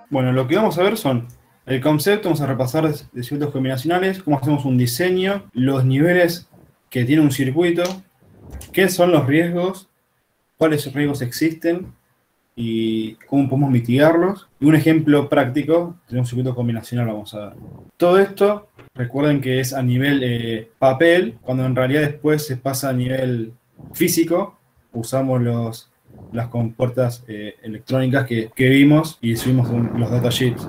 Bueno, lo que vamos a ver son el concepto, vamos a repasar de circuitos combinacionales, cómo hacemos un diseño, los niveles que tiene un circuito, qué son los riesgos, cuáles riesgos existen y cómo podemos mitigarlos. Y un ejemplo práctico de un circuito combinacional vamos a ver. Todo esto, recuerden que es a nivel papel, cuando en realidad después se pasa a nivel físico, usamos las compuertas electrónicas que vimos y subimos los datasheets.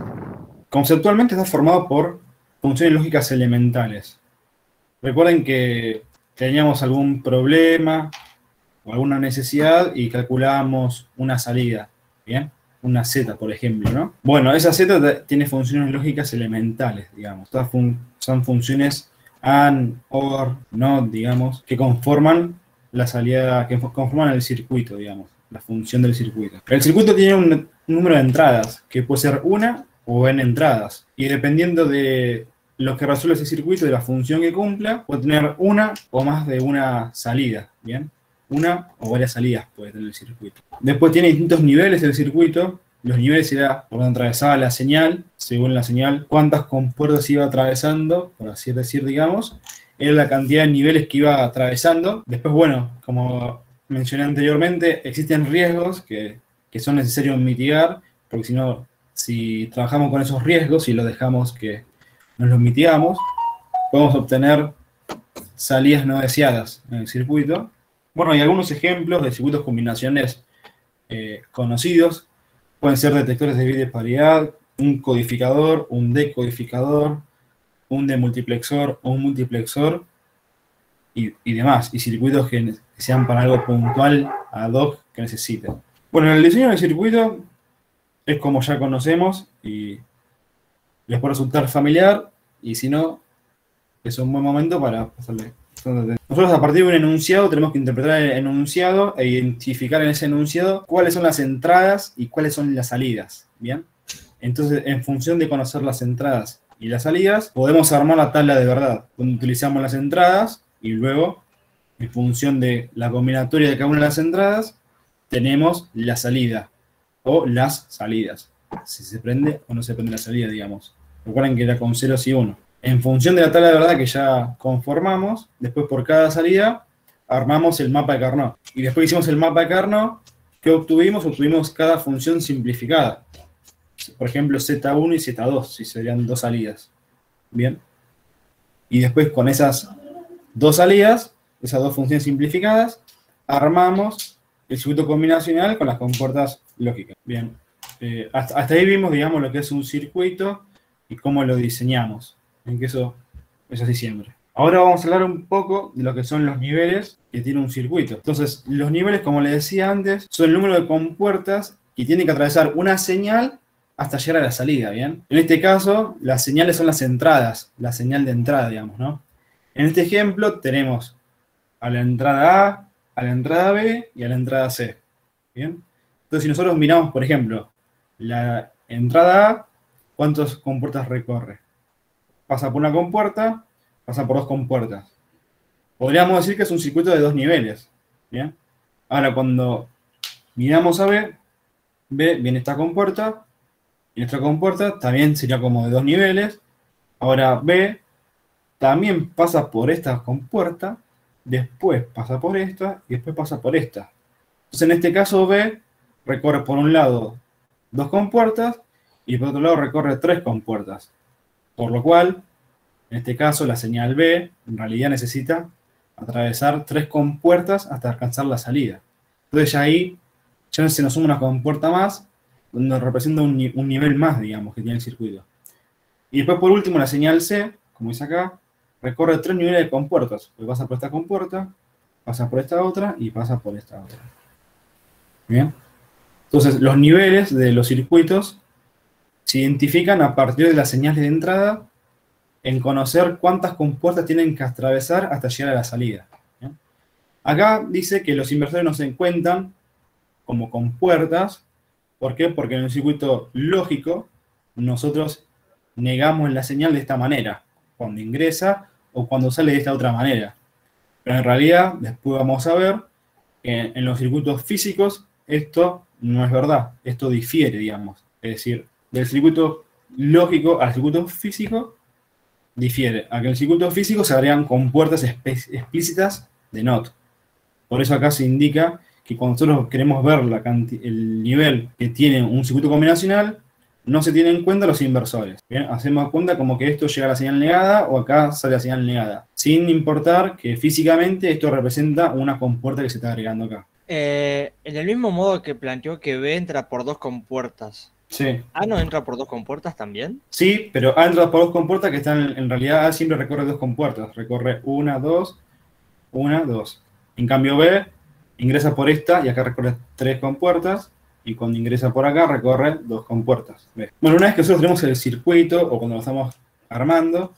Conceptualmente está formado por funciones lógicas elementales. Recuerden que teníamos algún problema o alguna necesidad y calculábamos una salida, ¿bien? Una Z, por ejemplo, ¿no? Bueno, esa Z tiene funciones lógicas elementales, digamos. Todas son funciones AND, OR, NOT, digamos, que conforman la salida, que conforman el circuito, digamos, la función del circuito. El circuito tiene un número de entradas, que puede ser una o n entradas, y dependiendo de lo que resuelve ese circuito, de la función que cumpla, puede tener una o más de una salida, ¿bien? Una o varias salidas puede tener el circuito. Después tiene distintos niveles del circuito. Los niveles será por donde atravesaba la señal, según la señal, cuántas compuertas iba atravesando, por así decir, digamos, era la cantidad de niveles que iba atravesando. Después, bueno, como mencioné anteriormente, existen riesgos que son necesarios mitigar, porque si no, si trabajamos con esos riesgos y los dejamos que nos los mitigamos, podemos obtener salidas no deseadas en el circuito. Bueno, hay algunos ejemplos de circuitos combinacionales conocidos. Pueden ser detectores de bit de paridad, un codificador, un decodificador, un demultiplexor o un multiplexor y demás. Y circuitos que sean para algo puntual, ad hoc, que necesiten. Bueno, el diseño del circuito es como ya conocemos y les puede resultar familiar, y si no, es un buen momento para pasarle. Nosotros a partir de un enunciado tenemos que interpretar el enunciado e identificar en ese enunciado cuáles son las entradas y cuáles son las salidas, ¿bien? Entonces, en función de conocer las entradas y las salidas, podemos armar la tabla de verdad, donde utilizamos las entradas y luego, en función de la combinatoria de cada una de las entradas, tenemos la salida o las salidas. Si se prende o no se prende la salida, digamos. Recuerden que era con ceros y 1. En función de la tabla de verdad que ya conformamos, después por cada salida armamos el mapa de Carnot. Y después que hicimos el mapa de Carnot, ¿qué obtuvimos? Obtuvimos cada función simplificada. Por ejemplo, Z1 y Z2, si serían dos salidas. Bien. Y después con esas dos salidas, esas dos funciones simplificadas, armamos el circuito combinacional con las compuertas lógicas. Bien. Hasta ahí vimos, digamos, lo que es un circuito y cómo lo diseñamos. En que eso es así siempre. Ahora vamos a hablar un poco de lo que son los niveles que tiene un circuito. Entonces, los niveles, como les decía antes, son el número de compuertas que tienen que atravesar una señal hasta llegar a la salida, ¿bien? En este caso, las señales son las entradas, la señal de entrada, digamos, ¿no? En este ejemplo tenemos a la entrada A, a la entrada B y a la entrada C, ¿bien? Entonces, si nosotros miramos, por ejemplo, la entrada A, ¿cuántas compuertas recorre? Pasa por una compuerta, pasa por dos compuertas. Podríamos decir que es un circuito de dos niveles, ¿bien? Ahora, cuando miramos a B, B viene esta compuerta, y nuestra compuerta también sería como de dos niveles. Ahora B también pasa por esta compuerta, después pasa por esta, y después pasa por esta. Entonces, en este caso, B recorre por un lado dos compuertas, y por otro lado recorre tres compuertas. Por lo cual, en este caso, la señal B en realidad necesita atravesar tres compuertas hasta alcanzar la salida. Entonces ya ahí ya se nos suma una compuerta más, donde representa un nivel más, digamos, que tiene el circuito. Y después, por último, la señal C, como dice acá, recorre tres niveles de compuertas. Pues pasa por esta compuerta, pasa por esta otra y pasa por esta otra. ¿Bien? Entonces, los niveles de los circuitos se identifican a partir de las señales de entrada en conocer cuántas compuertas tienen que atravesar hasta llegar a la salida. ¿Bien? Acá dice que los inversores no se cuentan como compuertas. ¿Por qué? Porque en un circuito lógico nosotros negamos la señal de esta manera, cuando ingresa o cuando sale de esta otra manera. Pero en realidad, después vamos a ver que en los circuitos físicos esto no es verdad, esto difiere, digamos. Es decir, del circuito lógico al circuito físico difiere. A que en el circuito físico se agregan compuertas explícitas de NOT. Por eso acá se indica que cuando nosotros queremos ver el nivel que tiene un circuito combinacional, no se tienen en cuenta los inversores. ¿Bien? Hacemos cuenta como que esto llega a la señal negada o acá sale la señal negada, sin importar que físicamente esto representa una compuerta que se está agregando acá. En el mismo modo que planteó que B entra por dos compuertas, Sí. ¿A no entra por dos compuertas también? Sí, pero A entra por dos compuertas que están, en realidad A siempre recorre dos compuertas. Recorre una, dos, una, dos. En cambio B ingresa por esta y acá recorre tres compuertas. Y cuando ingresa por acá recorre dos compuertas. ¿Ves? Bueno, una vez que nosotros tenemos el circuito o cuando lo estamos armando,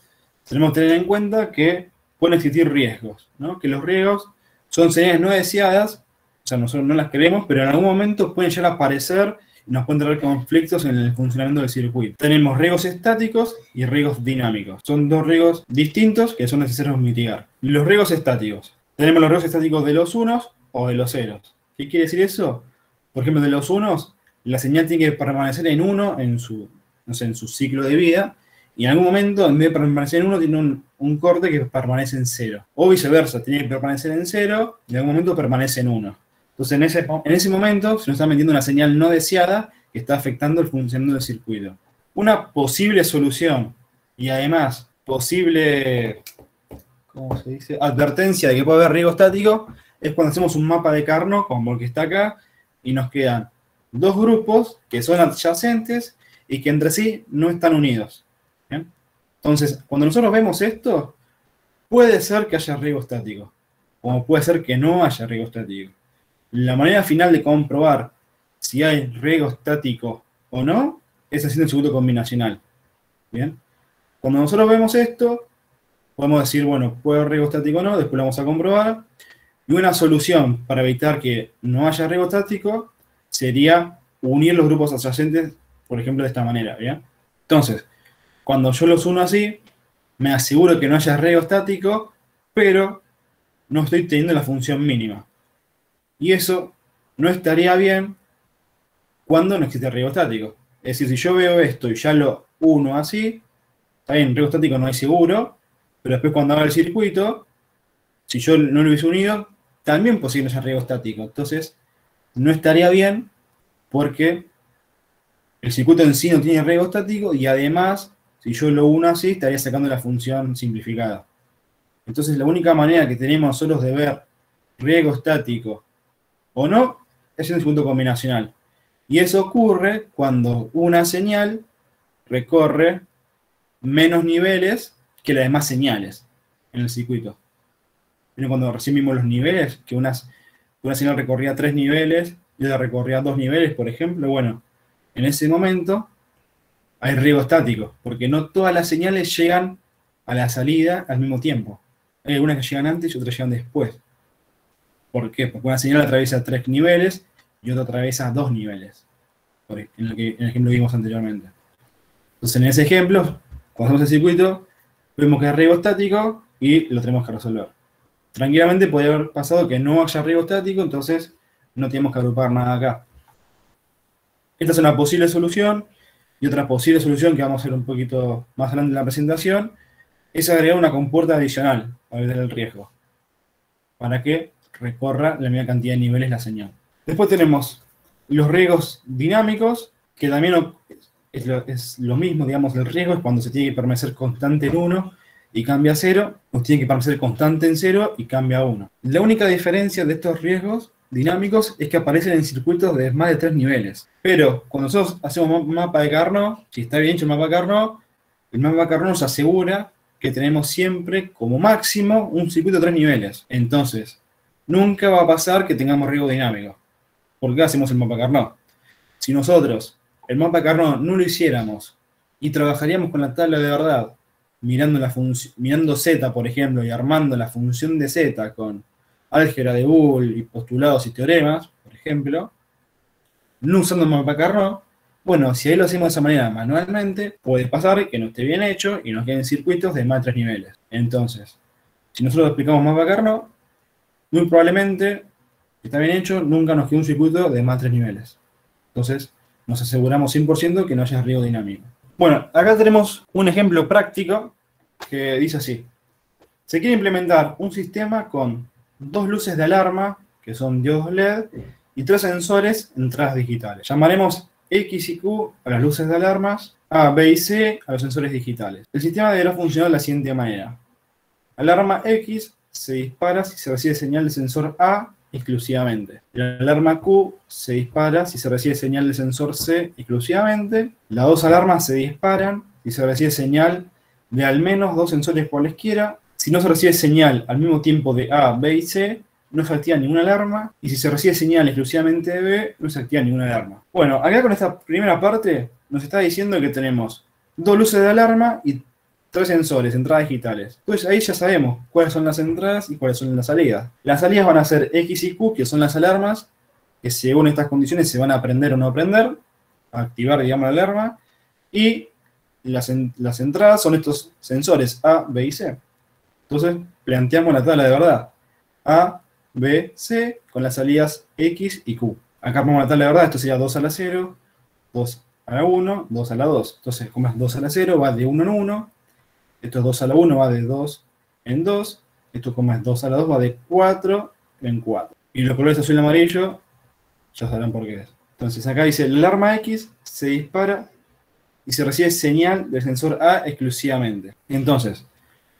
tenemos que tener en cuenta que pueden existir riesgos, ¿no? Que los riesgos son señales no deseadas, o sea, nosotros no las queremos, pero en algún momento pueden llegar a aparecer y nos pueden traer conflictos en el funcionamiento del circuito. Tenemos riesgos estáticos y riesgos dinámicos. Son dos riesgos distintos que son necesarios mitigar. Los riesgos estáticos. Tenemos los riesgos estáticos de los unos o de los ceros. ¿Qué quiere decir eso? Por ejemplo, de los unos, la señal tiene que permanecer en uno en su, no sé, en su ciclo de vida, y en algún momento, en vez de permanecer en uno, tiene un corte que permanece en cero. O viceversa, tiene que permanecer en cero, y en algún momento permanece en uno. Entonces, en ese momento, se nos está metiendo una señal no deseada que está afectando el funcionamiento del circuito. Una posible solución, y además, posible, ¿cómo se dice? Advertencia de que puede haber riesgo estático, es cuando hacemos un mapa de Carnot, como el que está acá, y nos quedan dos grupos que son adyacentes y que entre sí no están unidos. ¿Bien? Entonces, cuando nosotros vemos esto, puede ser que haya riesgo estático, como puede ser que no haya riesgo estático. La manera final de comprobar si hay riesgo estático o no es haciendo el circuito combinacional. ¿Bien? Cuando nosotros vemos esto, podemos decir, bueno, puede haber riesgo estático o no, después lo vamos a comprobar. Y una solución para evitar que no haya riesgo estático sería unir los grupos adyacentes, por ejemplo, de esta manera, ¿bien? Entonces, cuando yo los uno así, me aseguro que no haya riesgo estático, pero no estoy teniendo la función mínima. Y eso no estaría bien cuando no existe riesgo estático. Es decir, si yo veo esto y ya lo uno así, está bien, riesgo estático no hay seguro, pero después cuando haga el circuito, si yo no lo hubiese unido, también posible haya riesgo estático. Entonces, no estaría bien porque el circuito en sí no tiene riesgo estático y además, si yo lo uno así, estaría sacando la función simplificada. Entonces, la única manera que tenemos nosotros de ver riesgo estático o no es en el circuito combinacional. Y eso ocurre cuando una señal recorre menos niveles que las demás señales en el circuito. Cuando recién vimos los niveles, que una señal recorría 3 niveles y otra recorría 2 niveles, por ejemplo, bueno, en ese momento hay riesgo estático, porque no todas las señales llegan a la salida al mismo tiempo. Hay algunas que llegan antes y otras llegan después. ¿Por qué? Porque una señal atraviesa 3 niveles y otra atraviesa 2 niveles, en el ejemplo que vimos anteriormente. Entonces, en ese ejemplo, cuando hacemos el circuito, vemos que hay riesgo estático y lo tenemos que resolver. Tranquilamente podría haber pasado que no haya riesgo estático, entonces no tenemos que agrupar nada acá. Esta es una posible solución, y otra posible solución que vamos a hacer un poquito más adelante en la presentación, es agregar una compuerta adicional para evitar el riesgo, para que recorra la misma cantidad de niveles la señal. Después tenemos los riesgos dinámicos, que también es lo mismo, digamos, el riesgo es cuando se tiene que permanecer constante en 1 y cambia a 0, o tiene que permanecer constante en 0 y cambia a 1. La única diferencia de estos riesgos dinámicos es que aparecen en circuitos de más de 3 niveles. Pero cuando nosotros hacemos un mapa de Carnot, si está bien hecho el mapa de Carnot, el mapa de Carnot nos asegura que tenemos siempre como máximo un circuito de 3 niveles. Entonces, nunca va a pasar que tengamos riesgo dinámico. ¿Por qué hacemos el mapa de Carnot? Si nosotros el mapa de Carnot no lo hiciéramos y trabajaríamos con la tabla de verdad, mirando Z, por ejemplo, y armando la función de Z con álgebra de Boole y postulados y teoremas, por ejemplo, no usando el mapa Carnot, bueno, si ahí lo hacemos de esa manera manualmente, puede pasar que no esté bien hecho y nos queden circuitos de más de 3 niveles. Entonces, si nosotros explicamos mapa Carnot, muy probablemente, si está bien hecho, nunca nos quede un circuito de más de 3 niveles. Entonces, nos aseguramos 100% que no haya riesgo dinámico. Bueno, acá tenemos un ejemplo práctico que dice así. Se quiere implementar un sistema con 2 luces de alarma, que son diodos LED, y 3 sensores en entradas digitales. Llamaremos X y Q a las luces de alarmas, A, B y C a los sensores digitales. El sistema deberá funcionar de la siguiente manera. Alarma X se dispara si se recibe señal del sensor A exclusivamente. La alarma Q se dispara si se recibe señal del sensor C exclusivamente. Las 2 alarmas se disparan si se recibe señal de al menos 2 sensores cualesquiera. Si no se recibe señal al mismo tiempo de A, B y C, no se activa ninguna alarma. Y si se recibe señal exclusivamente de B, no se activa ninguna alarma. Bueno, acá con esta primera parte nos está diciendo que tenemos 2 luces de alarma y 3 sensores, entradas digitales. Entonces ahí ya sabemos cuáles son las entradas y cuáles son las salidas. Las salidas van a ser X y Q, que son las alarmas, que según estas condiciones se van a prender o no prender, a activar, digamos, la alarma. Y las entradas son estos sensores A, B y C. Entonces planteamos la tabla de verdad. A, B, C, con las salidas X y Q. Acá ponemos la tabla de verdad, esto sería 2 a la 0, 2 a la 1, 2 a la 2. Entonces, como es 2 a la 0, va de 1 en 1. Esto es 2 a la 1, va de 2 en 2. Esto, como es 2 a la 2, va de 4 en 4. Y los colores azul y amarillo, ya sabrán por qué es. Entonces, acá dice, la alarma X se dispara y se recibe señal del sensor A exclusivamente. Entonces,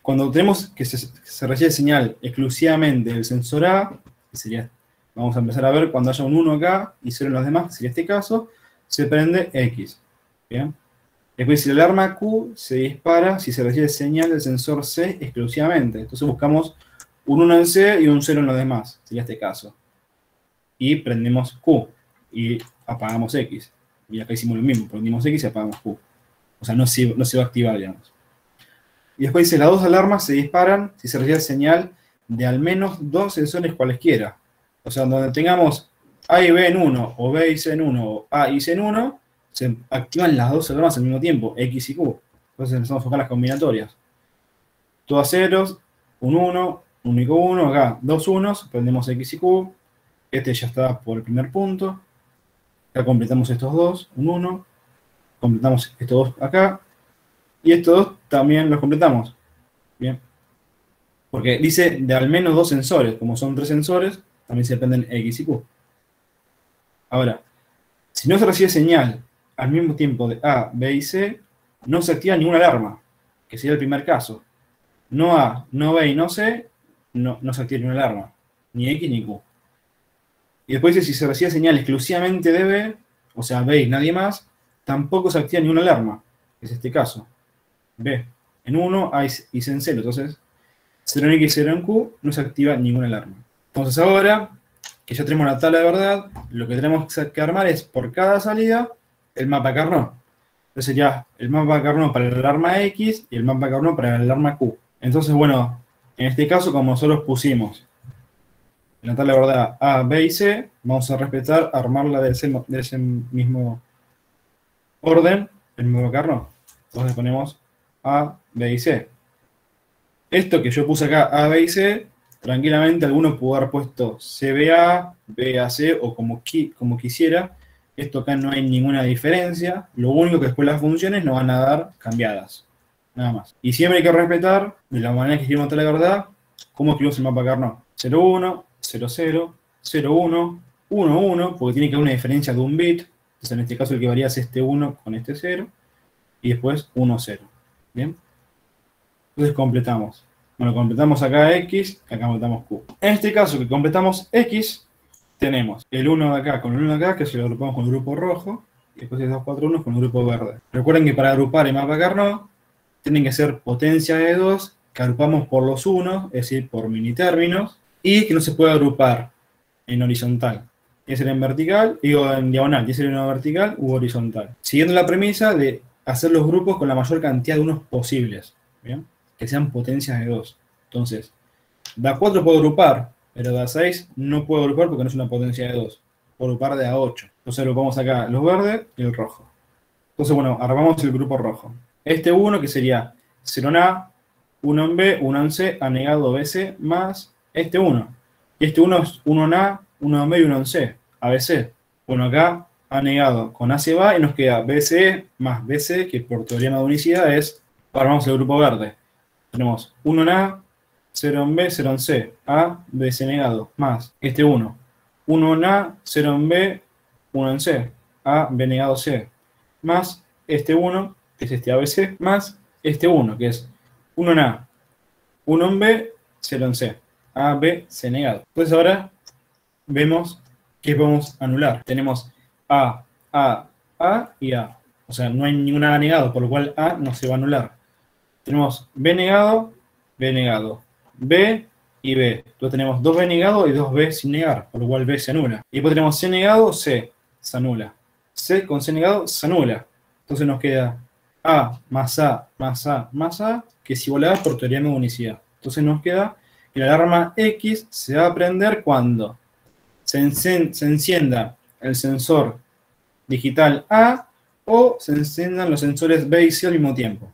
cuando tenemos que se recibe señal exclusivamente del sensor A, que sería, vamos a empezar a ver cuando haya un 1 acá y 0 en los demás, que sería este caso, se prende X. ¿Bien? Después, si la alarma Q se dispara si se recibe señal del sensor C exclusivamente. Entonces buscamos un 1 en C y un 0 en los demás, sería este caso. Y prendemos Q y apagamos X. Y acá hicimos lo mismo, prendimos X y apagamos Q. O sea, no se va a activar, digamos. Y después dice, las 2 alarmas se disparan si se recibe señal de al menos 2 sensores cualesquiera. O sea, donde tengamos A y B en 1, o B y C en 1, o A y C en 1, se activan las 2 alarmas al mismo tiempo, X y Q. Entonces empezamos a enfocar las combinatorias. Todas ceros, un 1, un único 1, acá 2 unos, prendemos X y Q. Este ya está por el primer punto. Acá completamos estos dos, un 1. Completamos estos dos acá. Y estos dos también los completamos. Bien. Porque dice de al menos 2 sensores. Como son 3 sensores, también se prenden X y Q. Ahora, si no se recibe señal al mismo tiempo de A, B y C, no se activa ninguna alarma, que sería el primer caso. No A, no B y no C, no se activa ninguna alarma. Ni X ni Q. Y después dice, si se recibe señal exclusivamente de B, o sea, B y nadie más, tampoco se activa ninguna alarma, que es este caso. B en 1, A y C en 0. Entonces, 0 en X, 0 en Q, no se activa ninguna alarma. Entonces ahora, que ya tenemos la tabla de verdad, lo que tenemos que armar es, por cada salida, el mapa Carnot. Entonces sería el mapa Carnot para la alarma X y el mapa Carnot para la alarma Q. Entonces, bueno, en este caso, como nosotros pusimos en la tabla de verdad A, B y C, vamos a respetar, armarla de ese mismo orden, el mismo Carnot. Entonces ponemos A, B y C. Esto que yo puse acá, A, B y C, tranquilamente alguno pudo haber puesto CBA, BAC o como quisiera. Esto acá no hay ninguna diferencia. Lo único que después las funciones nos van a dar cambiadas. Nada más. Y siempre hay que respetar, de la manera que escribimos la verdad, cómo escribimos el mapa Carnot. 01, 00, 01, 11, porque tiene que haber una diferencia de un bit. Entonces en este caso el que varía es este 1 con este 0. Y después 1, 0. ¿Bien? Entonces completamos. Bueno, completamos acá X, acá completamos Q. En este caso que completamos X, tenemos el 1 de acá con el 1 de acá, que se lo agrupamos con el grupo rojo, y después el 2, 4, 1 con el grupo verde. Recuerden que para agrupar el mapa Carnot, tienen que ser potencia de 2, que agrupamos por los unos, es decir, por mini términos, y que no se puede agrupar en horizontal. Tiene que ser en vertical, digo en diagonal, tiene que ser en vertical u horizontal. Siguiendo la premisa de hacer los grupos con la mayor cantidad de unos posibles, ¿bien? Que sean potencias de 2. Entonces, da 4 puedo agrupar, pero da 6 no puedo agrupar porque no es una potencia de 2. Puedo agrupar de a 8. Entonces agrupamos acá los verdes y el rojo. Entonces, bueno, armamos el grupo rojo. Este 1 que sería 0 en A, 1 en B, 1 en C, anegado BC, más este 1. Y este 1 es 1 en A, 1 en B y 1 en C, ABC. Bueno, acá A negado con A se va y nos queda BC más BC, que por teorema de unicidad es, ahora vamos al grupo verde. Tenemos 1 en A, 0 en B, 0 en C. A, BC negado, más este 1. 1 en A, 0 en B, 1 en C. A, B negado C. Más este 1, que es este ABC, más este 1, que es 1 en A, 1 en B, 0 en C. A, B, C negado. Entonces ahora vemos que podemos anular. Tenemos A, A y A. O sea, no hay ninguna A negado, por lo cual A no se va a anular. Tenemos B negado, B y B. Entonces tenemos 2B negado y 2B sin negar, por lo cual B se anula. Y después tenemos C negado, C se anula. C con C negado se anula. Entonces nos queda A más A más A más A, que es igual a A por teorema de unicidad. Entonces nos queda que la alarma X se va a prender cuando se encienda el sensor digital A o se enciendan los sensores B y C al mismo tiempo.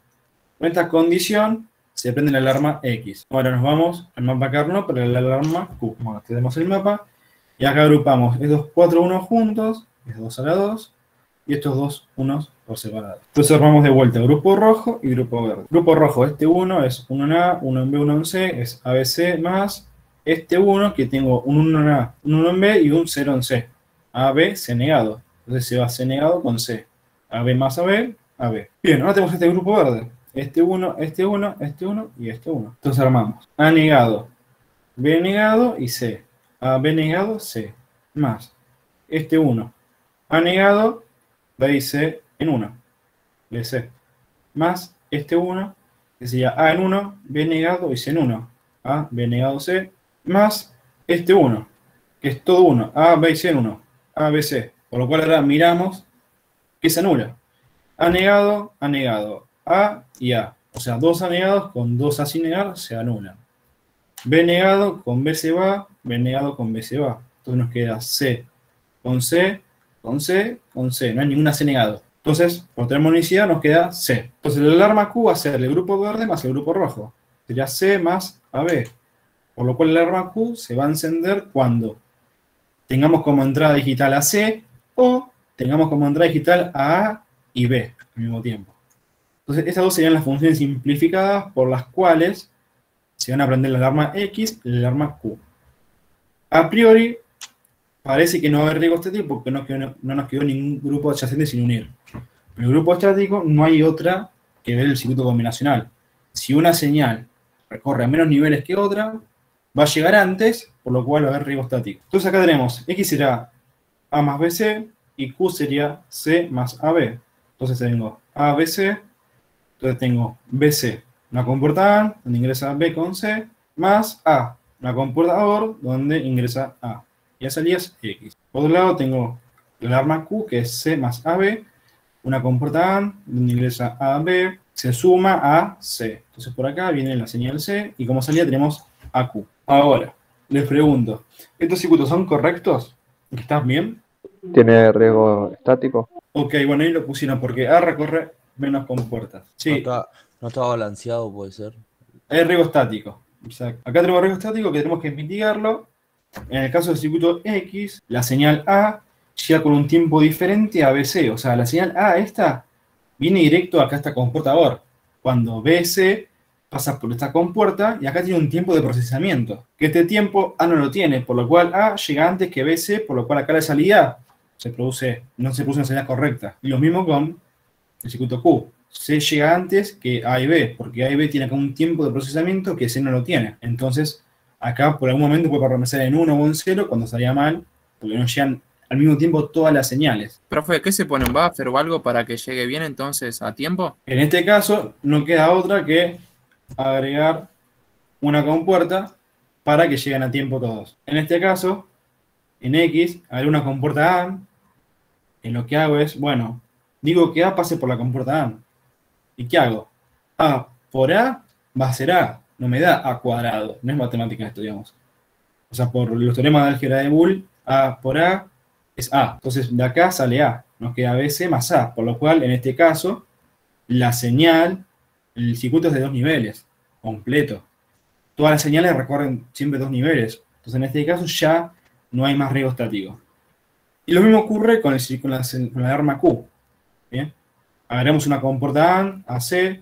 Con esta condición se prende la alarma X. Ahora nos vamos al mapa Carnot para la alarma Q. Bueno, tenemos el mapa y acá agrupamos estos 4 unos juntos, estos 2 a la 2 y estos 2 unos por separado. Entonces armamos de vuelta grupo rojo y grupo verde. Grupo rojo, este 1 es 1 en A, 1 en B, 1 en C, es ABC más este 1 que tengo un 1 en A, un 1 en B y un 0 en C. AB, C negado. Entonces se va C negado con C. AB más AB, AB. Bien, ahora tenemos este grupo verde. Este 1, este 1, este 1 y este 1. Entonces armamos A negado, B negado y C. AB negado, C. Más este 1. A negado, B y C en 1. BC. Más este 1, que sería A en 1, B negado y C en 1. A, B negado, C. Más este 1, que es todo 1. A, B y C en 1. A, B, C. Por lo cual ahora miramos que se anula. A negado, A y A. O sea, 2 A negados con 2 A sin negar se anulan. B negado con B se va, B negado con B se va. Entonces nos queda C con C, con C, con C. No hay ninguna C negado. Entonces, por tener unicidad nos queda C. Entonces la alarma Q va a ser el grupo verde más el grupo rojo. Sería C más AB. Por lo cual la alarma Q se va a encender cuando tengamos como entrada digital a C o tengamos como entrada digital a y B al mismo tiempo. Entonces, estas dos serían las funciones simplificadas por las cuales se van a prender la alarma X y la alarma Q. A priori, parece que no va a haber riesgo estático porque no nos quedó ningún grupo adyacente sin unir. En el grupo estático no hay otra que ver el circuito combinacional. Si una señal recorre a menos niveles que otra, va a llegar antes, por lo cual va a haber riesgo estático. Entonces acá tenemos X será A más BC y Q sería C más AB. Entonces tengo ABC, entonces tengo BC, una compuerta A, donde ingresa B con C, más A, una compuerta OR, donde ingresa A. Y la salida es X. Por otro lado tengo la alarma Q, que es C más AB, una compuerta A, donde ingresa AB, se suma a C. Entonces por acá viene la señal C, y como salida tenemos AQ. Ahora, les pregunto, ¿estos circuitos son correctos? ¿Están bien? ¿Tiene riesgo estático? Ok, bueno, ahí lo pusieron porque A recorre menos compuertas. Sí, No está balanceado, puede ser. hay riesgo estático. Exacto. Acá tenemos riesgo estático que tenemos que mitigarlo. En el caso del circuito X, la señal A llega con un tiempo diferente a BC. O sea, la señal A esta viene directo acá a esta compuerta OR. Cuando BC pasa por esta compuerta y acá tiene un tiempo de procesamiento. Que este tiempo A no lo tiene, por lo cual A llega antes que BC, por lo cual acá la salida no se produce una salida correcta. Y lo mismo con el circuito Q. C llega antes que A y B, porque A y B tiene acá un tiempo de procesamiento que C no lo tiene. Entonces, acá por algún momento puede permanecer en 1 o en 0 cuando salía mal, porque no llegan al mismo tiempo todas las señales. Profe, ¿qué se pone un buffer o algo para que llegue bien entonces a tiempo? En este caso, no queda otra que agregar una compuerta para que lleguen a tiempo todos. En este caso, en X, agrego una compuerta A, y lo que hago es, bueno, digo que A pase por la compuerta A. ¿Y qué hago? A por A va a ser A, no me da A cuadrado, no es matemática esto, digamos. O sea, por los teoremas de álgebra de Boole, A por A es A. Entonces, de acá sale A, nos queda BC más A, por lo cual, en este caso, la señal, el circuito es de 2 niveles, completo. Todas las señales recorren siempre 2 niveles. Entonces, en este caso, ya no hay más riesgo estático. Y lo mismo ocurre con la arma Q. ¿Bien? Agarramos una compuerta AND, AC,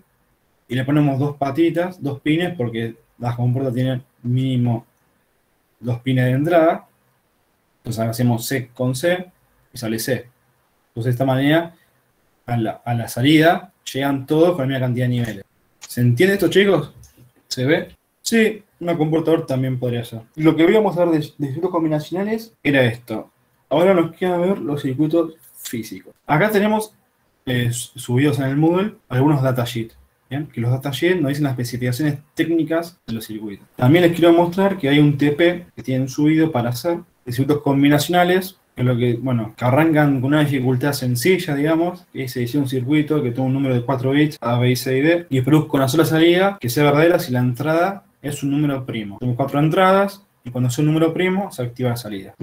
y le ponemos dos patitas, dos pines, porque las compuertas tienen mínimo dos pines de entrada. Entonces hacemos C con C y sale C. Entonces de esta manera, a la salida, llegan todos con la misma cantidad de niveles. ¿Se entiende esto, chicos? ¿Se ve? Sí, una comportador también podría ser. Lo que íbamos a ver de circuitos combinacionales era esto. Ahora nos queda ver los circuitos físicos. Acá tenemos subidos en el Moodle algunos datasheets. ¿Bien? Que los datasheets nos dicen las especificaciones técnicas de los circuitos. También les quiero mostrar que hay un TP que tienen subido para hacer circuitos combinacionales, que es lo que, bueno, que arrancan con una dificultad sencilla, digamos, que se dice un circuito que tiene un número de 4 bits, A, B, C y D, y produzca una sola salida que sea verdadera si la entrada es un número primo. Tenemos 4 entradas y cuando sea un número primo se activa la salida.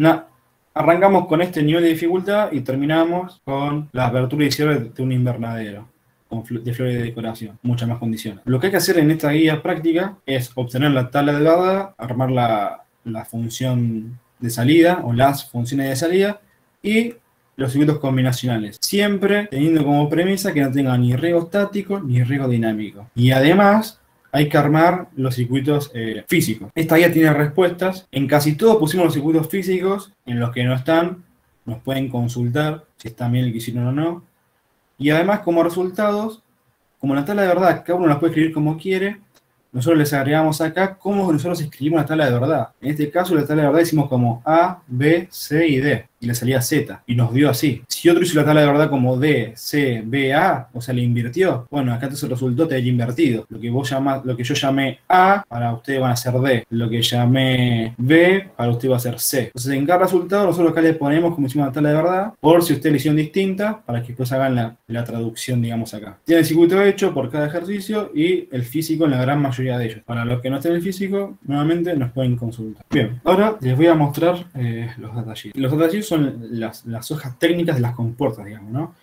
Arrancamos con este nivel de dificultad y terminamos con la apertura y cierre de un invernadero de flores de decoración, muchas más condiciones. Lo que hay que hacer en esta guía práctica es obtener la tabla de verdad, armar la función de salida o las funciones de salida y los circuitos combinacionales, siempre teniendo como premisa que no tenga ni riesgo estático ni riesgo dinámico. Y además hay que armar los circuitos físicos. Esta guía tiene respuestas. En casi todos pusimos los circuitos físicos. En los que no están, nos pueden consultar si están bien el que hicieron o no. Y además, como resultados, como la tabla de verdad, cada uno la puede escribir como quiere, nosotros les agregamos acá cómo nosotros escribimos la tabla de verdad. En este caso, la tabla de verdad hicimos como A, B, C y D. Y le salía Z. Y nos dio así. Si otro hizo la tabla de verdad como D, C, B, A, o sea, le invirtió, bueno, acá entonces el resultado te había invertido. Lo que yo llamé A, para ustedes van a ser D. Lo que llamé B, para ustedes va a ser C. Entonces, en cada resultado, nosotros acá le ponemos como hicimos la tabla de verdad, por si ustedes le hicieron distinta, para que después hagan la traducción, digamos, acá. Tiene el circuito hecho por cada ejercicio y el físico en la gran mayoría de ellos. Para los que no estén en el físico, nuevamente nos pueden consultar. Bien, ahora les voy a mostrar los datasheets. Los datasheets son las hojas técnicas de las compuertas, digamos, ¿no?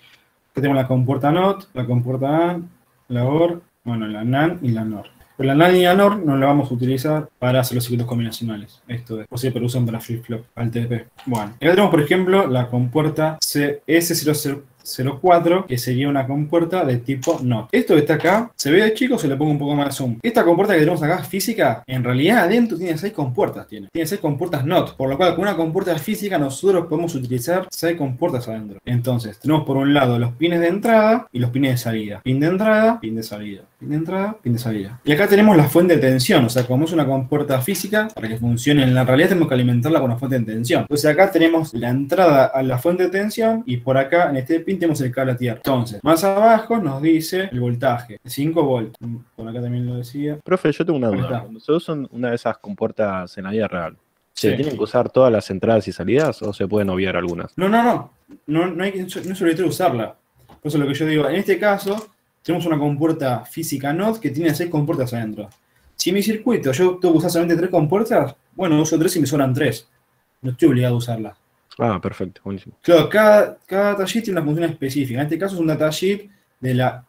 Aquí tenemos la compuerta NOT, la compuerta AND, la OR, bueno, la NAND y la NOR. Pero la NAND y la NOR no la vamos a utilizar para hacer los circuitos combinacionales. Esto es, o sea, pero usan para flip-flop, al TP. Bueno, acá tenemos, por ejemplo, la compuerta CS004, que sería una compuerta de tipo NOT. Esto que está acá, ¿se ve de chico? Se le pongo un poco más de zoom. Esta compuerta que tenemos acá, física, en realidad adentro tiene 6 compuertas. Tiene 6 compuertas NOT, por lo cual con una compuerta física nosotros podemos utilizar 6 compuertas adentro. Entonces, tenemos por un lado los pines de entrada y los pines de salida. Pin de entrada, pin de salida. Pin de entrada, pin de salida. Y acá tenemos la fuente de tensión, o sea, como es una compuerta física, para que funcione en la realidad tenemos que alimentarla con una fuente de tensión. Entonces acá tenemos la entrada a la fuente de tensión y por acá en este pin tenemos el cable a tierra. Entonces, más abajo nos dice el voltaje, 5 volts. Por acá también lo decía. Profe, yo tengo una Ahí duda. está. Cuando se usa una de esas compuertas en la vida real, ¿se Sí. tienen que usar todas las entradas y salidas o se pueden obviar algunas? No es obligatorio usarla. Por eso lo que yo digo, en este caso, tenemos una compuerta física NOT que tiene 6 compuertas adentro. Si en mi circuito yo tengo que usar solamente 3 compuertas, bueno, uso 3 y me sobran 3. No estoy obligado a usarlas. Ah, perfecto, buenísimo. Claro, cada datasheet tiene una función específica. En este caso es un datasheet de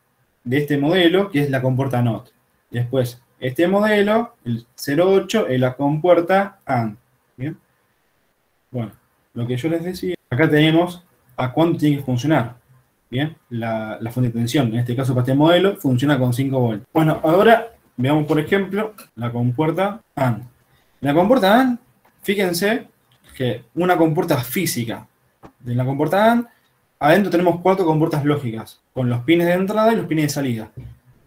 este modelo, que es la compuerta NOT. Después, este modelo, el 08, es la compuerta AND. ¿Bien? Bueno, lo que yo les decía, acá tenemos a cuánto tiene que funcionar. Bien, la fuente de tensión. En este caso, para este modelo, funciona con 5 volts. Bueno, ahora veamos, por ejemplo, la compuerta AND. La compuerta AND, fíjense que una compuerta física. De la compuerta AND, adentro tenemos 4 compuertas lógicas, con los pines de entrada y los pines de salida.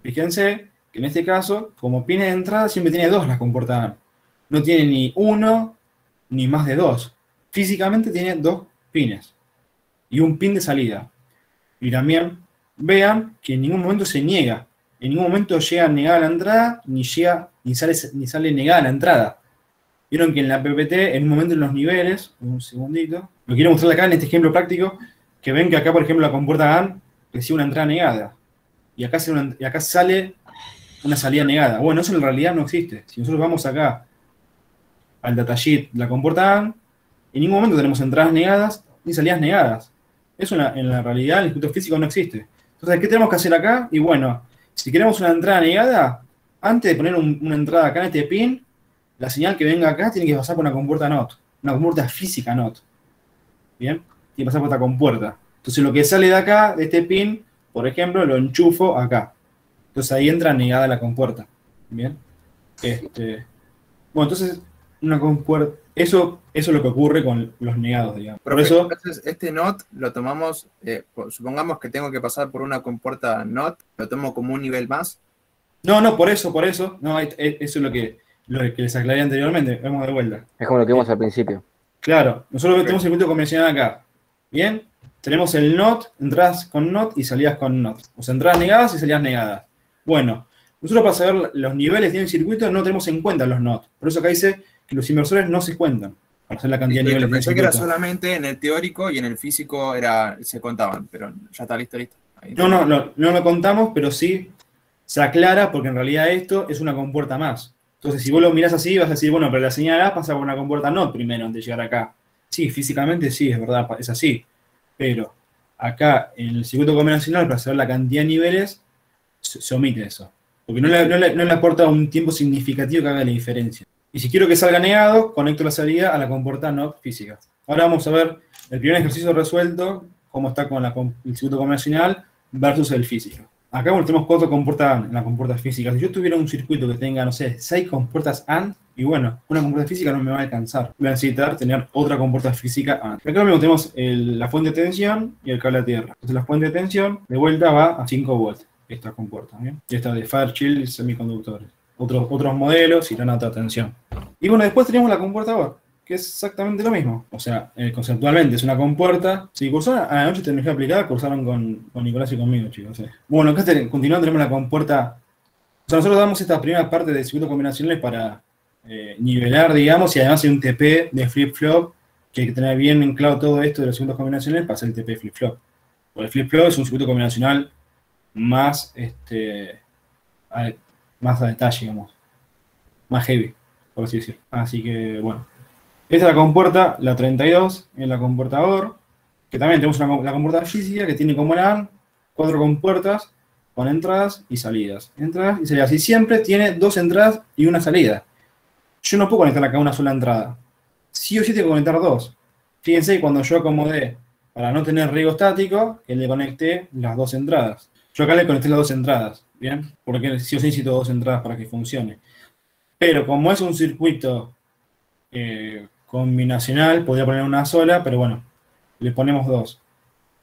Fíjense que en este caso, como pines de entrada, siempre tiene 2 la compuerta AND. No tiene ni 1 ni más de 2. Físicamente tiene 2 pines y un pin de salida. Y también vean que en ningún momento se niega. En ningún momento llega negada la entrada, ni sale negada la entrada. Vieron que en la PPT, en un momento en los niveles, un segundito, lo quiero mostrar acá en este ejemplo práctico, que ven que acá, por ejemplo, la compuerta AND recibe una entrada negada. Y acá sale una salida negada. Bueno, eso en realidad no existe. Si nosotros vamos acá al datasheet de la compuerta AND, en ningún momento tenemos entradas negadas ni salidas negadas. Eso en la realidad, en el circuito físico no existe. Entonces, ¿qué tenemos que hacer acá? Y bueno, si queremos una entrada negada, antes de poner una entrada acá en este pin, la señal que venga acá tiene que pasar por una compuerta NOT, una compuerta física NOT. ¿Bien? que pasar por esta compuerta. Entonces lo que sale de acá, de este pin, por ejemplo, lo enchufo acá. Entonces ahí entra negada la compuerta. Bien. Bueno, entonces una compuerta. Eso es lo que ocurre con los negados, digamos. Por Profe, eso. entonces este NOT lo tomamos, supongamos que tengo que pasar por una compuerta NOT, lo tomo como un nivel más. No, por eso. No, eso es lo que les aclaré anteriormente. Vamos de vuelta. Es como lo que vimos al principio. Claro, nosotros tenemos el circuito convencional acá. Bien, tenemos el NOT, entradas con NOT y salidas con NOT. O sea, entradas negadas y salidas negadas. Bueno, nosotros para saber los niveles del circuito no tenemos en cuenta los NOT. Por eso acá dice que los inversores no se cuentan para hacer la cantidad de niveles del Pensé que era circuito. solamente en el teórico y en el físico se contaban, pero ya está listo. Ahí No lo contamos, pero sí se aclara porque en realidad esto es una compuerta más. Entonces, si vos lo mirás así, vas a decir, bueno, pero la señal A pasa por una compuerta NOT primero antes de llegar acá. Sí, físicamente sí, es verdad, es así. Pero acá, en el circuito combinacional, para saber la cantidad de niveles, se omite eso. Porque no le aporta un tiempo significativo que haga la diferencia. Y si quiero que salga negado, conecto la salida a la compuerta NOT física. Ahora vamos a ver el primer ejercicio resuelto, cómo está con el circuito combinacional versus el físico. Acá tenemos 4 compuertas AND en la compuerta física. Si yo tuviera un circuito que tenga, no sé, 6 compuertas AND, y bueno, una compuerta física no me va a alcanzar. Voy a necesitar tener otra compuerta física AND. Acá lo mismo tenemos la fuente de tensión y el cable a tierra. Entonces la fuente de tensión de vuelta va a 5 volts, esta compuerta, ¿bien? Y esta de Fairchild semiconductores. Otros modelos irán a otra tensión. Y bueno, después tenemos la compuerta OR, que es exactamente lo mismo. O sea, conceptualmente es una compuerta. Si cursaron a la noche de tecnología aplicada, cursaron con Nicolás y conmigo, chicos. Bueno, acá continuando tenemos la compuerta. O sea, nosotros damos esta primera parte de circuitos combinacionales para nivelar, digamos, y además hay un TP de flip-flop que hay que tener bien en claro todo esto de los circuitos combinacionales para hacer el TP flip-flop. Porque el flip-flop es un circuito combinacional más, más a detalle, digamos. Más heavy, por así decirlo. Así que, bueno. Esta es la compuerta, la 32, es la compuerta OR, que también tenemos la compuerta física que tiene como la AND 4 compuertas con entradas y salidas. Entradas y salidas. Y siempre tiene 2 entradas y una salida. Yo no puedo conectar acá una sola entrada. Sí o sí tengo que conectar 2. Fíjense que cuando yo acomodé para no tener riego estático, que le conecté las 2 entradas. Yo acá le conecté las 2 entradas, ¿bien? Porque sí o sí necesito 2 entradas para que funcione. Pero como es un circuito combinacional, podría poner una sola, pero bueno, le ponemos 2.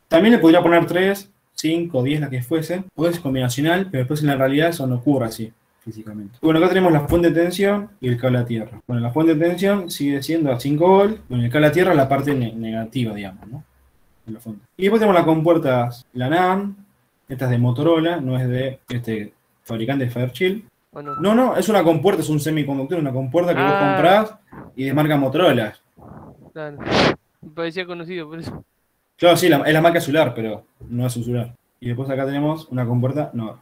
También le podría poner 3, 5, 10, la que fuese. Pues es combinacional, pero después en la realidad eso no ocurre así, físicamente. Bueno, acá tenemos la fuente de tensión y el cable a tierra. Bueno, la fuente de tensión sigue siendo a 5 volts. Bueno, el cable a tierra es la parte negativa, digamos, ¿no? De la fuente. Y después tenemos las compuertas, la NAND. Esta es de Motorola, no es de este fabricante de Fairchild. ¿O no? No, es una compuerta, es un semiconductor, una compuerta que vos comprás y de marca Motorola. Claro. Me parecía conocido por eso. Claro, sí, es la marca Solar, pero no es un Solar. Y después acá tenemos una compuerta NOR.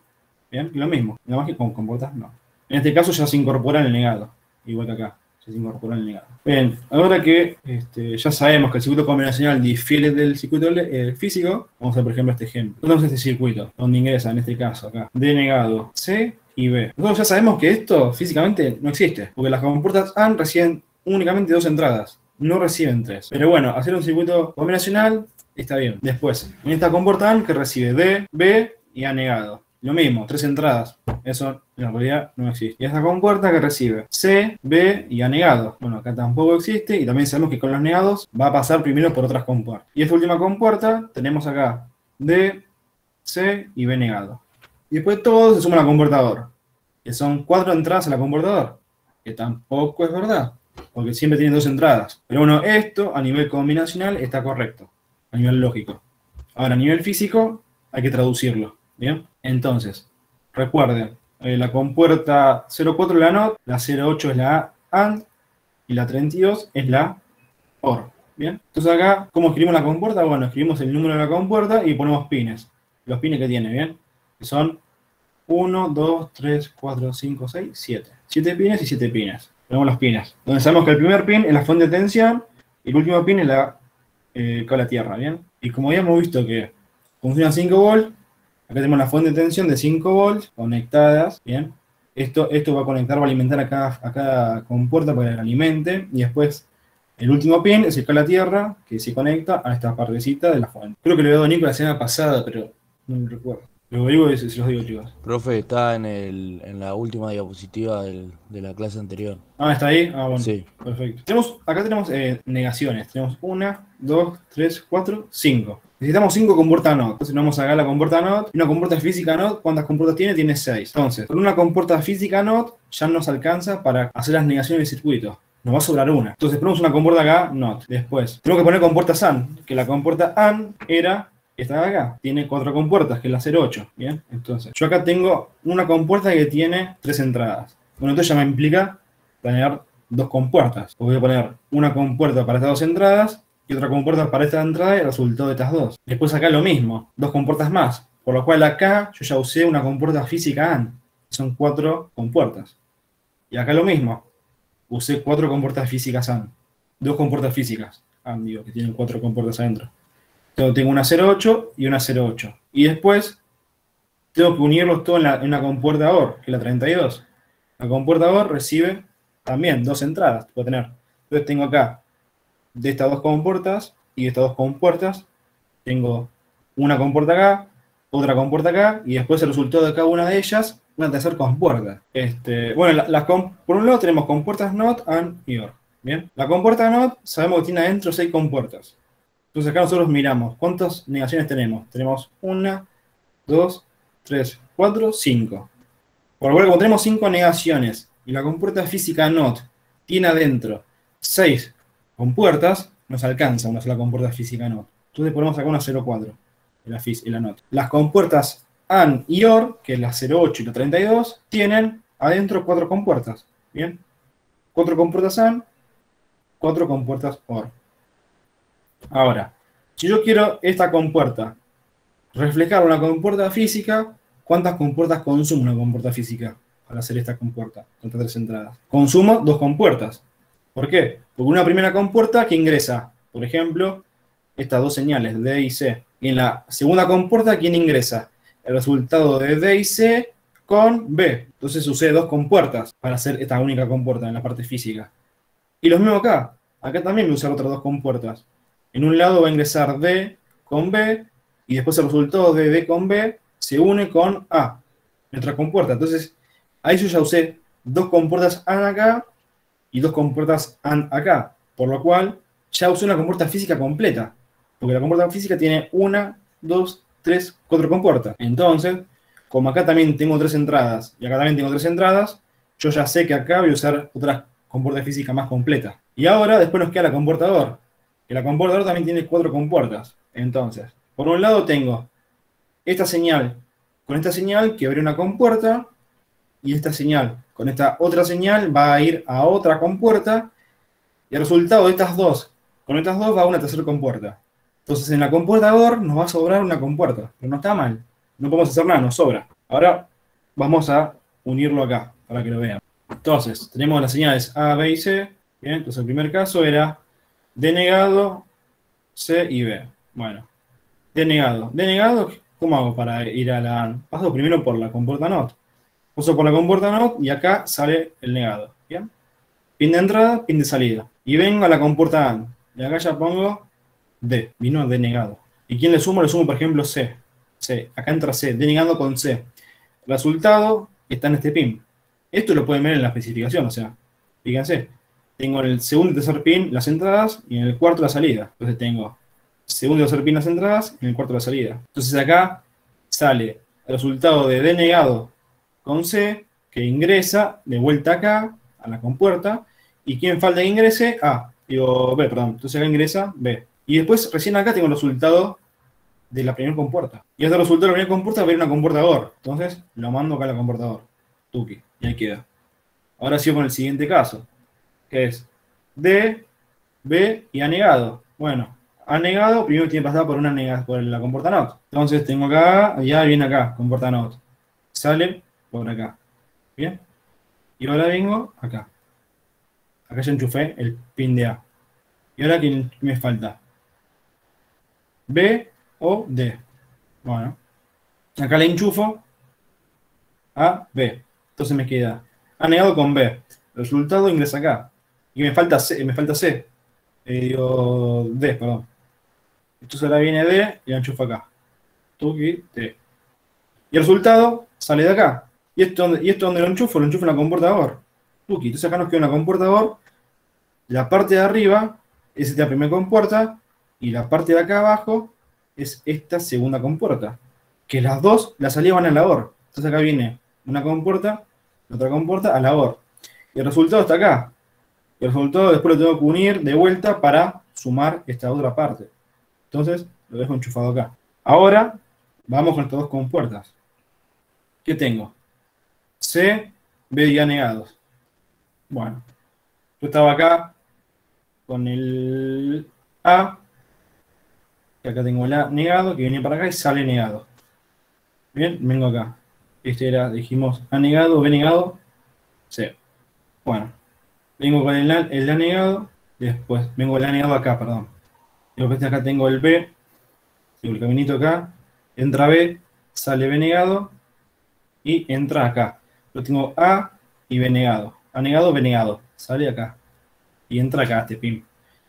Bien, lo mismo, nada más que con compuertas NOR. En este caso ya se incorpora en el negado, igual que acá, ya se incorpora en el negado. Bien, ahora que ya sabemos que el circuito combinacional difiere del circuito físico, vamos a ver por ejemplo este ejemplo. Tenemos este circuito, donde ingresa, en este caso acá, D negado, C y B. Nosotros ya sabemos que esto físicamente no existe, porque las compuertas AND reciben únicamente 2 entradas, no reciben 3. Pero bueno, hacer un circuito combinacional está bien. Después, en esta compuerta AND que recibe D, B y A negado. Lo mismo, 3 entradas. Eso en realidad no existe. Y esta compuerta que recibe C, B y A negado. Bueno, acá tampoco existe y también sabemos que con los negados va a pasar primero por otras compuertas. Y esta última compuerta tenemos acá D, C y B negado. Y después todo se suma a la compuerta OR, que son 4 entradas a la compuerta OR, que tampoco es verdad, porque siempre tiene 2 entradas. Pero bueno, esto a nivel combinacional está correcto, a nivel lógico. Ahora, a nivel físico hay que traducirlo, ¿bien? Entonces, recuerden, la compuerta 04 es la NOT, la 08 es la AND y la 32 es la OR, ¿bien? Entonces acá, ¿cómo escribimos la compuerta? Bueno, escribimos el número de la compuerta y ponemos pines, los pines que tiene, ¿bien? Que son 1, 2, 3, 4, 5, 6, 7. 7 pines y 7 pines. Ponemos los pines. Donde sabemos que el primer pin es la fuente de tensión y el último pin es la cable a tierra, ¿bien? Y como ya hemos visto que funciona 5 volts, acá tenemos la fuente de tensión de 5 volts conectadas, ¿bien? Esto va a conectar, va a alimentar a cada compuerta para que la alimente y después El último pin es el cable a tierra que se conecta a esta partecita de la fuente. Creo que lo veo a Nico la semana pasada, pero no me recuerdo. Lo digo y se los digo, chicos. Profe, está en la última diapositiva de la clase anterior. Ah, ¿está ahí? Ah, bueno. Sí. Perfecto. Acá tenemos negaciones. Tenemos 1, 2, 3, 4, 5. Necesitamos 5 compuerta NOT. Entonces vamos a sacar la compuerta NOT. Una compuerta física NOT, ¿cuántas compuertas tiene? Tiene 6. Entonces, con una compuerta física NOT ya nos alcanza para hacer las negaciones del circuito. Nos va a sobrar una. Entonces ponemos una compuerta acá, NOT. Después, tengo que poner compuertas AND. Que la compuerta AND era esta de acá. Tiene 4 compuertas, que es la 08. Bien, entonces, yo acá tengo una compuerta que tiene 3 entradas. Bueno, entonces ya me implica tener 2 compuertas. Voy a poner una compuerta para estas 2 entradas y otra compuerta para esta entrada y el resultado de estas 2. Después acá lo mismo, 2 compuertas más. Por lo cual acá yo ya usé una compuerta física AND. Son 4 compuertas. Y acá lo mismo. Usé 4 compuertas físicas AND. 2 compuertas físicas AND, digo, que tienen 4 compuertas adentro. Entonces tengo una 08 y una 08. Y después tengo que unirlos todos en una compuerta OR, que es la 32. La compuerta OR recibe también 2 entradas. Puedo tener. Entonces tengo acá de estas 2 compuertas y de estas 2 compuertas tengo una compuerta acá, otra compuerta acá, y después el resultado de cada una de ellas, una tercera compuerta. Bueno, por un lado tenemos compuertas NOT, AND y OR. Bien. La compuerta NOT sabemos que tiene adentro 6 compuertas. Entonces acá nosotros miramos cuántas negaciones tenemos. Tenemos 1, 2, 3, 4, 5. Por lo cual, como tenemos 5 negaciones y la compuerta física NOT tiene adentro 6 compuertas, nos alcanza una sola compuerta física NOT. Entonces ponemos acá una 04 en la NOT. Las compuertas AND y OR, que es la 08 y la 32, tienen adentro 4 compuertas. Bien. 4 compuertas AND, 4 compuertas OR. Ahora, si yo quiero esta compuerta reflejar una compuerta física, ¿cuántas compuertas consume una compuerta física para hacer esta compuerta con estas 3 entradas? Consumo 2 compuertas. ¿Por qué? Porque una primera compuerta que ingresa, por ejemplo, estas 2 señales, D y C. Y en la segunda compuerta, ¿quién ingresa? El resultado de D y C con B. Entonces usé 2 compuertas para hacer esta única compuerta en la parte física. Y lo mismo acá. Acá también voy a usar otras 2 compuertas. En un lado va a ingresar D con B, y después el resultado de D con B se une con A, en otra compuerta. Entonces, ahí yo ya usé 2 compuertas AND acá y 2 compuertas AND acá, por lo cual ya usé una compuerta física completa, porque la compuerta física tiene 1, 2, 3, 4 compuertas. Entonces, como acá también tengo 3 entradas y acá también tengo 3 entradas, yo ya sé que acá voy a usar otra compuerta física más completa. Y ahora, después nos queda la compuerta OR, que la compuerta OR también tiene 4 compuertas. Entonces, por un lado tengo esta señal con esta señal que abre una compuerta, y esta señal con esta otra señal va a ir a otra compuerta, y el resultado de estas dos con estas dos va a una tercera compuerta. Entonces en la compuerta OR nos va a sobrar una compuerta, pero no está mal, no podemos hacer nada, nos sobra. Ahora vamos a unirlo acá, para que lo vean. Entonces, tenemos las señales A, B y C. Bien, entonces el primer caso era D negado, C y B. Bueno, D negado. D negado, ¿cómo hago para ir a la AND? Paso primero por la compuerta NOT. Paso por la compuerta NOT y acá sale el negado. Bien. Pin de entrada, pin de salida. Y vengo a la compuerta AND. Y acá ya pongo D. Vino D negado. ¿Y quién le sumo? Le sumo, por ejemplo, C. C. Acá entra C. D negado con C. El resultado está en este pin. Esto lo pueden ver en la especificación, o sea, fíjense. Tengo en el segundo y tercer pin las entradas y en el cuarto la salida. Entonces tengo segundo y tercer pin las entradas y en el cuarto la salida. Entonces acá sale el resultado de D negado con C, que ingresa de vuelta acá a la compuerta. ¿Y quién falta que ingrese? A. Digo, B, perdón. Entonces acá ingresa B. Y después, recién acá tengo el resultado de la primera compuerta. Y este resultado de la primera compuerta va a ir a una compuerta OR. Entonces lo mando acá a la compuerta OR. Tuki. Y ahí queda. Ahora sigo con el siguiente caso, que es D, B y A negado. Bueno, A negado primero tiene que pasar por la compuerta NOT. Entonces tengo acá, y A viene acá, compuerta NOT. Sale por acá. ¿Bien? Y ahora vengo acá. Acá ya enchufé el pin de A. ¿Y ahora qué me falta? B o D. Bueno, acá le enchufo A, B. Entonces me queda A negado con B. El resultado ingresa acá. Y me falta C. digo D, perdón. Entonces ahora viene D y lo enchufo acá. Tuki, D. Y el resultado sale de acá. ¿Y esto donde lo enchufo? Lo enchufo en la comportador. Tuki. Entonces acá nos queda una comportador. La parte de arriba es esta primera compuerta. Y la parte de acá abajo es esta segunda compuerta. Que las dos, las salidas van a la OR. Entonces acá viene una compuerta, la otra compuerta a la OR. Y el resultado está acá. Y el resultado después lo tengo que unir de vuelta para sumar esta otra parte. Entonces lo dejo enchufado acá. Ahora vamos con estas dos compuertas. ¿Qué tengo? C, B y A negados. Bueno, yo estaba acá con el A. Y acá tengo el A negado que viene para acá y sale negado. Bien, vengo acá. Este era, dijimos, A negado, B negado, C. Bueno, vengo con el A negado, después vengo el A negado acá, perdón. Después acá tengo el B, sigo el caminito acá, entra B, sale B negado y entra acá. Yo tengo A y B negado. A negado, B negado. Sale acá. Y entra acá este pin.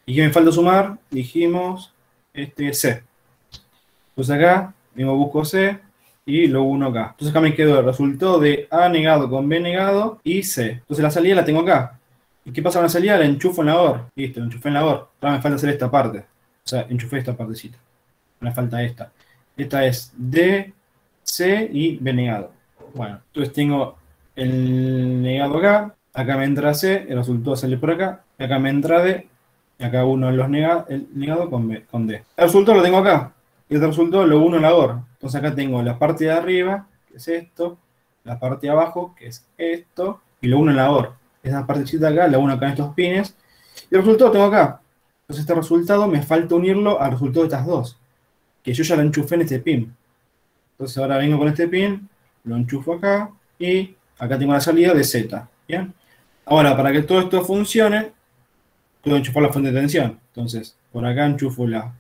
¿Y qué me falta sumar? Dijimos C. Pues acá, vengo, busco C y lo uno acá. Entonces acá me quedó el resultado de A negado con B negado y C. Entonces la salida la tengo acá. ¿Y qué pasa con la salida? La enchufo en la OR. Listo, la enchufé en la OR. Ahora me falta hacer esta parte. O sea, enchufé esta partecita. Me falta esta. Esta es D, C y B negado. Bueno, entonces tengo el negado acá. Acá me entra C, el resultado sale por acá. Acá me entra D. Y acá uno el negado con D. El resultado lo tengo acá. Y el resultado lo uno en la OR. Entonces acá tengo la parte de arriba, que es esto. La parte de abajo, que es esto. Y lo uno en la OR. Esa partecita acá, la uno acá en estos pines. Y el resultado lo tengo acá. Entonces este resultado me falta unirlo al resultado de estas dos. Que yo ya lo enchufé en este pin. Entonces ahora vengo con este pin, lo enchufo acá. Y acá tengo la salida de Z. ¿Bien? Ahora, para que todo esto funcione, tengo que enchufar la fuente de tensión. Entonces, por acá enchufo la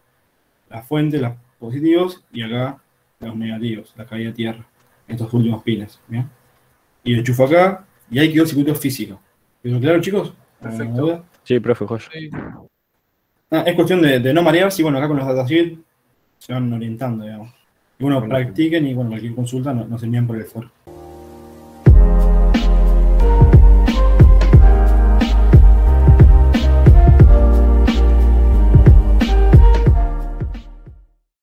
fuente, los positivos, y acá los negativos, la caída a tierra. Estos últimos pines. ¿Bien? Y lo enchufo acá, y ahí quedó el circuito físico. ¿Quedó claro, chicos? Perfecto. Sí, profe, joya. Sí. Es cuestión de no marearse, y bueno, acá con los datasheets se van orientando, digamos. Y bueno, practiquen y bueno, cualquier consulta nos envían por el foro.